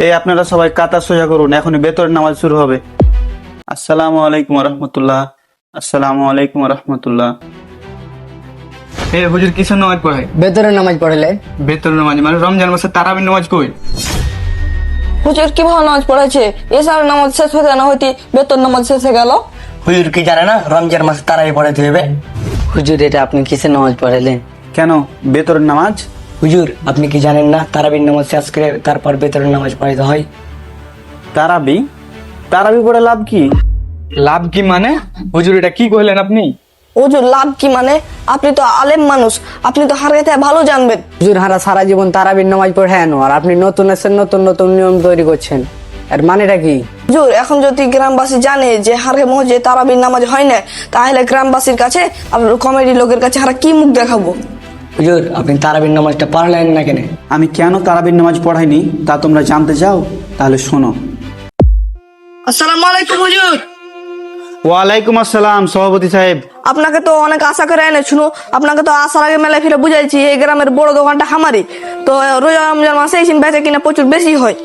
এই আপনারা সবাই কাতার সোজা করুন, এখনই বেতরের নামাজ শুরু হবে। আসসালামু আলাইকুম রহমতুল্লাহ। আসসালামু আলাইকুম রহমতুল্লাহ। এ হুজুর কিসের নামাজ পড়ায়? বেতরের নামাজ পড়লে বেতরের নামাজ মানে রমজান মাসে তারাবির নামাজ কই? হুজুর কিভাবে নামাজ পড়াচ্ছে? এসার নামাজ শেষ হতে না হইতে বেতন নামাজ শেষ হয়ে গেল। হুজুর কি জানে না রমজান মাসে তারাবি পড়াতে হবে? হুজুর এটা আপনি কিসের নামাজ পড়ালেন? কেন বেতরের নামাজ? হুজুর আপনি কি জানেন না তারাবির নামাজ শেষ করে তারপর বেতরের নামাজ পড়াতে হয়? তারাবি? তারাবি পড়ে লাভ কি? লাভ কি মানে হুজুর এটা কি কইলেন আপনি? হুজুর লাভ কি মানে? আপনি তো আলেম মানুষ, আপনি তো হারগাতে ভালো জানবেন। হুজুর হারা সারা জীবন তারাবির নামাজ পড়ে আনো আর আপনি নতুন এসে নতুন নতুন নিয়ম তৈরি করছেন, এর মানেটা কি? হুজুর এখন যদি গ্রামবাসী জানে যে হারে মসজিদে তারাবির নামাজ হয় না, তাহলে গ্রামবাসীর কাছে আর কমেডি লোকের কাছে হারা কি মুখ দেখাবো? হুজুর আপনি তারাবির নামাজটা পড়লেন না কেন? আমি কেন তারাবির নামাজ পড়াইনি তা তোমরা জানতে চাও? তাহলে শোনো। আসসালামু আলাইকুম হুজুর। ওয়ালাইকুম আসসালাম সভাপতি সাহেব। আপনাকে তো অনেক আশা করে এনে শুনো, আপনাকে তো আসার আগে মেলায় ফিরে বুঝাইছি এই গ্রামের বড় দোকানটা হামারি। তো রোজা রমজান মাসে এই বেচা কিনা প্রচুর বেশি হয়,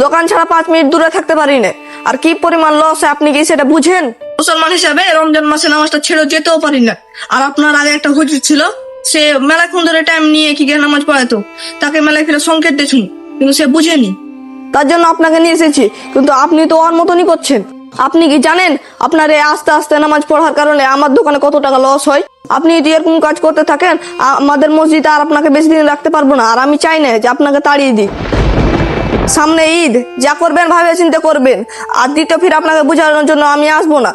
দোকান ছাড়া 5 মিনিট দূরে থাকতে পারি না। আর কি পরিমাণ লস হয় আপনি কি সেটা বুঝেন? মুসলমান হিসাবে রমজান মাসে নামাজটা ছেড়ে যেতেও পারি না। আর আপনার আগে একটা হুজুর ছিল, সে মেলাক্ষণ ধরে টাইম নিয়ে কি নামাজ পড়াতো, তাকে মেলায় ফিরে সংকেত দিয়েছুন, কিন্তু সে বুঝেনি। তার জন্য আপনাকে নিয়ে এসেছি, কিন্তু আপনি তো ওর মতনই করছেন। আপনি কি জানেন আপনার এই আস্তে আস্তে নামাজ পড়ার কারণে আমার দোকানে কত টাকা লস হয়? আপনি যদি এরকম কাজ করতে থাকেন, আমাদের মসজিদে আর আপনাকে বেশি দিন রাখতে পারবো না। আর আমি চাই না যে আপনাকে তাড়িয়ে দিই। সামনে ঈদ, যা করবেন ভাবে চিন্তা করবেন। আর দ্বিতীয় ফির আপনাকে বোঝানোর জন্য আমি আসবো না।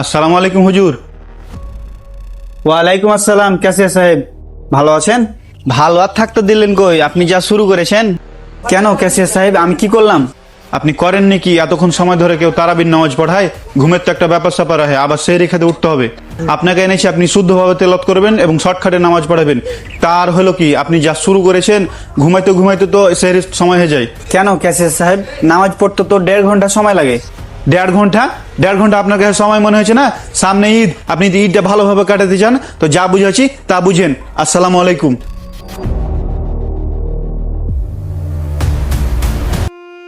আসসালামু আলাইকুম হুজুর। ওয়ালাইকুম আসসালাম। কেসে সাহেব, ভালো আছেন? ভালো আর থাকতে দিলেন কই, আপনি যা শুরু করেছেন। কেন ক্যাসিয়ার সাহেব আমি কি করলাম? আপনি করেননি কি এতক্ষণ সময় ধরে কেউ তারাবির নামাজ পড়ায়? ঘুমের তো একটা ব্যাপার স্যাপার হয়, আবার সেই রেখাতে উঠতে হবে। আপনাকে এনেছি আপনি শুদ্ধভাবে তেলাওয়াত করবেন এবং শর্টকাটে নামাজ পড়াবেন। তার হলো কি আপনি যা শুরু করেছেন, ঘুমাইতে ঘুমাইতে তো সেই সময় হয়ে যায়। কেন ক্যাসিয়ার সাহেব, নামাজ পড়তে তো 1.5 ঘন্টা সময় লাগে। 1.5 ঘন্টা? 1.5 ঘন্টা আপনার কাছে সময় মনে হয়েছে না? সামনে ঈদ, আপনি যদি ঈদটা ভালোভাবে কাটাতে চান তো যা বুঝাচ্ছি তা বুঝেন। আসসালামু আলাইকুম।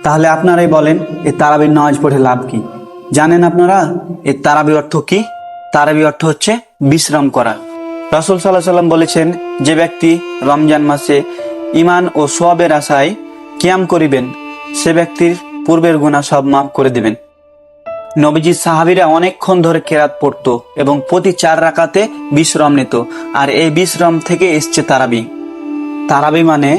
তাহলে আপনারাই বলেন এই তারাবির নামাজ পড়ে লাভ কি? জানেন আপনারা এই তারাবি অর্থ কি? তারাবি অর্থ হচ্ছে বিশ্রাম করা। রাসূল সাল্লাল্লাহু আলাইহি সাল্লাম বলেছেন, যে ব্যক্তি রমজান মাসে ঈমান ও সওয়াবের আশায় কিয়াম করিবেন সে ব্যক্তির পূর্বের গুনাহ সব মাফ করে দিবেন। নবীজির সাহাবীরা অনেকক্ষণ ধরে কেরাত পড়তো এবং প্রতি 4 রাকাতে বিশ্রাম নিত, আর এই বিশ্রাম থেকে এসছে তারাবি। তারাবি মানে